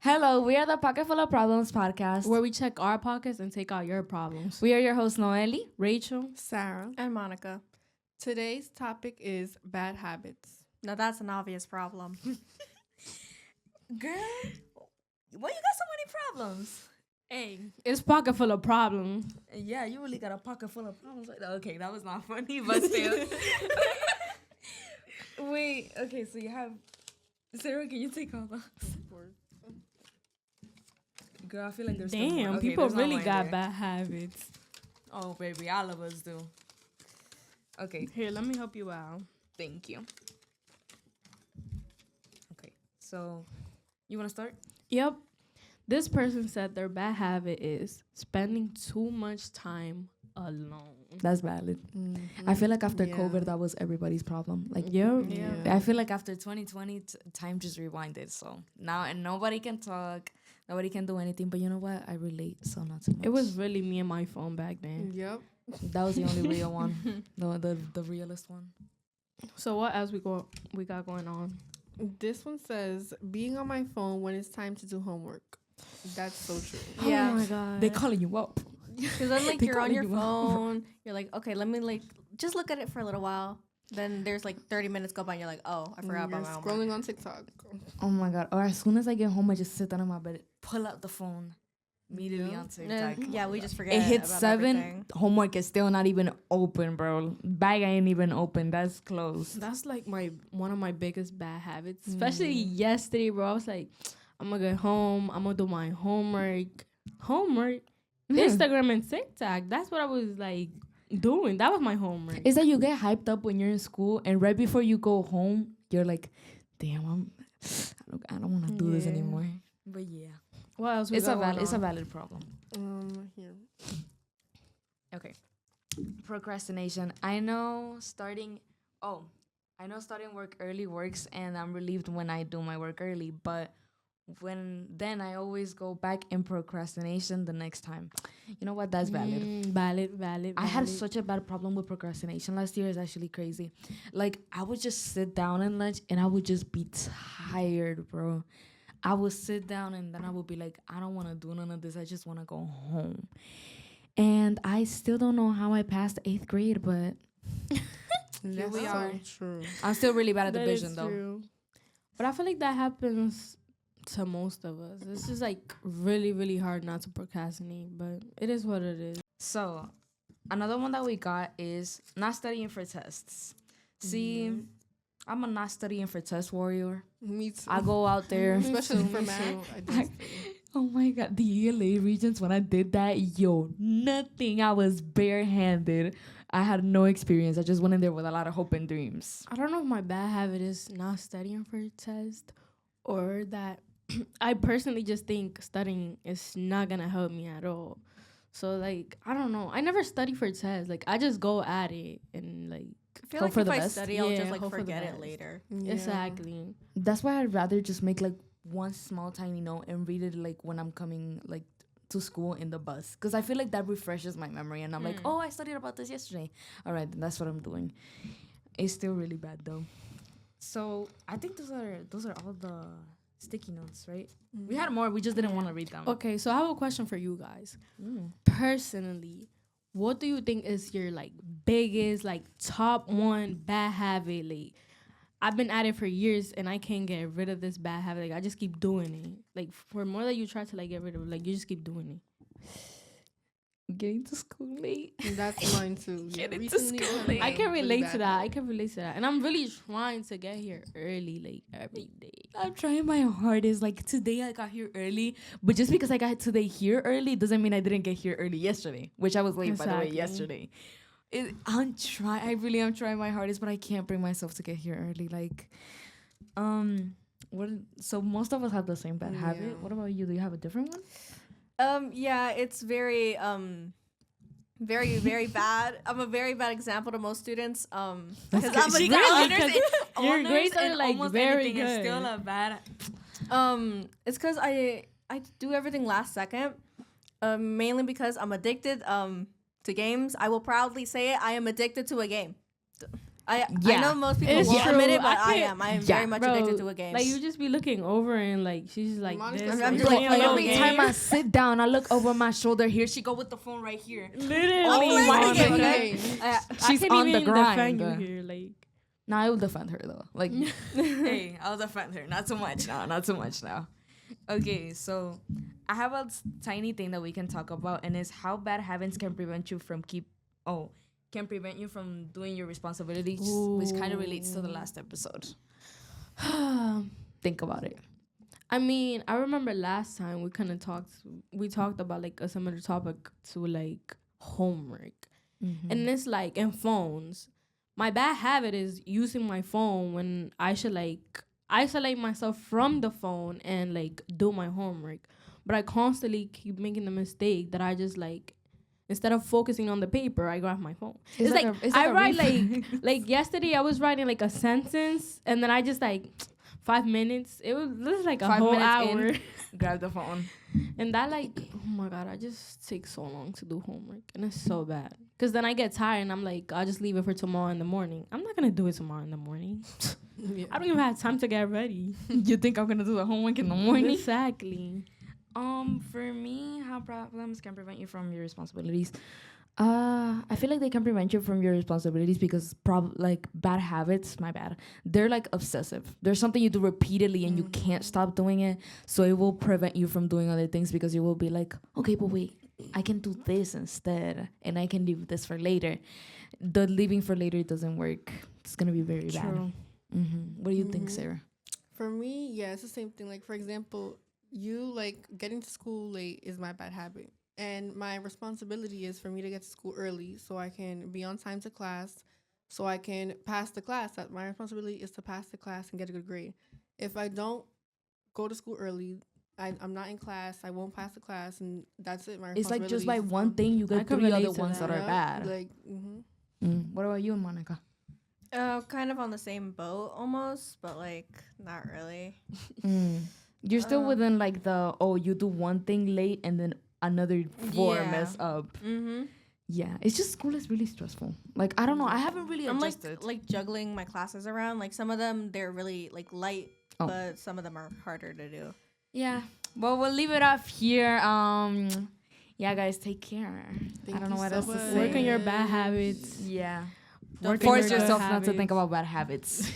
Hello, we are the Pocketful of Problems podcast. where we check our pockets and take out your problems. We are your hosts, Noeli. Rachel. Sara. And Monica. Today's topic is bad habits. Now that's an obvious problem. Girl, why you got so many problems? Hey, it's pocket full of problems. Yeah, you really got a pocket full of problems. Okay, that was not funny, but still. Wait, okay, so you have... Sarah, can you take all those? Girl, I feel like there's still more. Damn, Okay, people there's not really one got there. bad habits. Oh, baby, all of us do. Okay, Here, let me help you out. thank you. Okay, so you want to start? Yep. This person said their bad habit is spending too much time alone. That's valid. I feel like after COVID, that was everybody's problem. Like, Yep. Yeah. I feel like after 2020, time just rewinded. So now, and nobody can talk, nobody can do anything. But you know what? I relate, so not too much. It was really me and my phone back then. Yep. That was the only real one, the realest one. So what else we got going on? This one says being on my phone when it's time to do homework. That's so true. Yeah. Oh my god. They calling you up. Because then, like, They you're on calling your you out. phone. You're like, okay, let me, like, just look at it for a little while. Then there's, like, 30 minutes go by and you're like, oh, I forgot You're about my homework. scrolling on TikTok. Oh my god! Or as soon as I get home, I just sit down on my bed, pull out the phone, immediately Yeah. on And TikTok. then, yeah, we just forget. It hits about 7. everything. Homework is still not even open, bro. Bag ain't even open. That's closed. That's like one of my biggest bad habits. Especially yesterday, bro. I was like, I'm gonna get home. I'm gonna do my homework. Instagram and TikTok. That's what I was like doing. That was my homework. Is that you get hyped up when you're in school, and right before you go home, you're like, "Damn, I don't want to do this Yeah. anymore." But yeah, What else? it's a valid problem. Here. Okay, procrastination. I know starting work early works, and I'm relieved when I do my work early. But then I always go back in procrastination the next time. You know what? That's valid. Valid. I had such a bad problem with procrastination last year. It's actually crazy. Like, I would just sit down and lunch, and I would just be tired, bro. I would sit down, and then I would be like, I don't want to do none of this. I just want to go home. And I still don't know how I passed 8th grade, but That's we so are. true. I'm still really bad at That division, is though. true. But I feel like that happens to most of us. It's just like really, really hard not to procrastinate, but it is what it is. So, another one that we got is not studying for tests. See, I'm a not studying for test warrior. Me too. I go out there. Especially Me for too. math. I do I- study. Oh my god, the ELA regions, when I did that, nothing. I was barehanded. I had no experience. I just went in there with a lot of hope and dreams. I don't know if my bad habit is not studying for a test or that I personally just think studying is not gonna help me at all. So like I don't know. I never study for tests. Like I just go at it and like I feel Hope like for if the I best. study, I'll Yeah, just, like, hope for the forget it best. later. Yeah. exactly. That's why I'd rather just make like one small tiny note and read it like when I'm coming like to school in the bus, because I feel like that refreshes my memory, and I'm like, oh, I studied about this yesterday. All right, then that's what I'm doing. It's still really bad though. So I think those are all the sticky notes, right? We had more. We just didn't want to read them. Okay, so I have a question for you guys. Mm. Personally, what do you think is your like biggest like top one bad habit? Like I've been at it for years and I can't get rid of this bad habit. Like I just keep doing it. Like for more that you try to like get rid of it, like you just keep doing it. Getting to school late. That's mine too. Getting to Recently, school had late. a I can really relate bad to that. I habit. can relate to that. And I'm really trying to get here early, like every day. I'm trying my hardest. Like today I got here early, but just because I got today here early doesn't mean I didn't get here early yesterday, which I was late by the way Exactly. yesterday. I really am trying my hardest, but I can't bring myself to get here early. Like, what? So most of us have the same bad habit. Yeah. What about you? Do you have a different one? Yeah, it's very very bad. I'm a very bad example to most students. Because I'm a She good got honors honors and- Your honors grades are and like almost very anything is good. still a bad. It's because I do everything last second. Mainly because I'm addicted to games. I will proudly say it. I am addicted to a game. I Yeah. know most people It's won't true. admit it, but I I can't- am. I am Yeah. very much Bro, addicted to a game. Like you just be looking over and like she's like Monica's this. like, like, I'm just playing like, a little Every game. time I sit down, I look over my shoulder. Here she go with the phone right here. Literally, I'm playing the game, Monica. okay? She's I can't on the even defend you grind. here. Like No, I will defend her though. Like, hey, I'll defend her. Not so much now. Not so much now. Okay, so I have a tiny thing that we can talk about, and it's how bad habits can prevent you from doing your responsibilities, which kind of relates to the last episode. Think about it. I mean, I remember last time we kind of talked. We talked about like a similar topic to like homework, and it's like in phones. My bad habit is using my phone when I should like isolate myself from the phone and like do my homework. But I constantly keep making the mistake that I just like instead of focusing on the paper, I grab my phone. It's like I write like yesterday I was writing like a sentence and then I just like 5 minutes. It was like a 5 whole minutes hour. in, grab the phone. And that like, oh my God, I just take so long to do homework. And it's so bad. Because then I get tired and I'm like, I'll just leave it for tomorrow in the morning. I'm not going to do it tomorrow in the morning. Yeah. I don't even have time to get ready. You think I'm gonna do the homework in the morning? Exactly. For me, how problems can prevent you from your responsibilities? I feel like they can prevent you from your responsibilities because like bad habits, my bad. They're like obsessive. There's something you do repeatedly and you can't stop doing it. So it will prevent you from doing other things because you will be like, okay, but wait, I can do this instead and I can leave this for later. The leaving for later doesn't work. It's gonna be very bad. True. What do you think, Sarah? For me, yeah, it's the same thing. Like, for example, you like getting to school late is my bad habit. And my responsibility is for me to get to school early so I can be on time to class, so I can pass the class. That my responsibility is to pass the class and get a good grade. If I don't go to school early, I'm not in class, I won't pass the class, and that's it. My It's like just by responsibility is one thing, you I get can three relate other to ones that. that are bad. Like, What about you, Monica? Kind of on the same boat almost, but like not really. You're still within like you do one thing late and then another four Yeah. mess up. Mm-hmm. Yeah, it's just school is really stressful. Like I don't know, I haven't really I'm adjusted. like juggling my classes around. Like some of them they're really like light, Oh. but some of them are harder to do. Yeah. Well, we'll leave it off here. Yeah, guys, take care. I don't know what else to say. Work on your bad habits. Yeah. Don't Work on Force your good yourself not to habits. think about bad habits.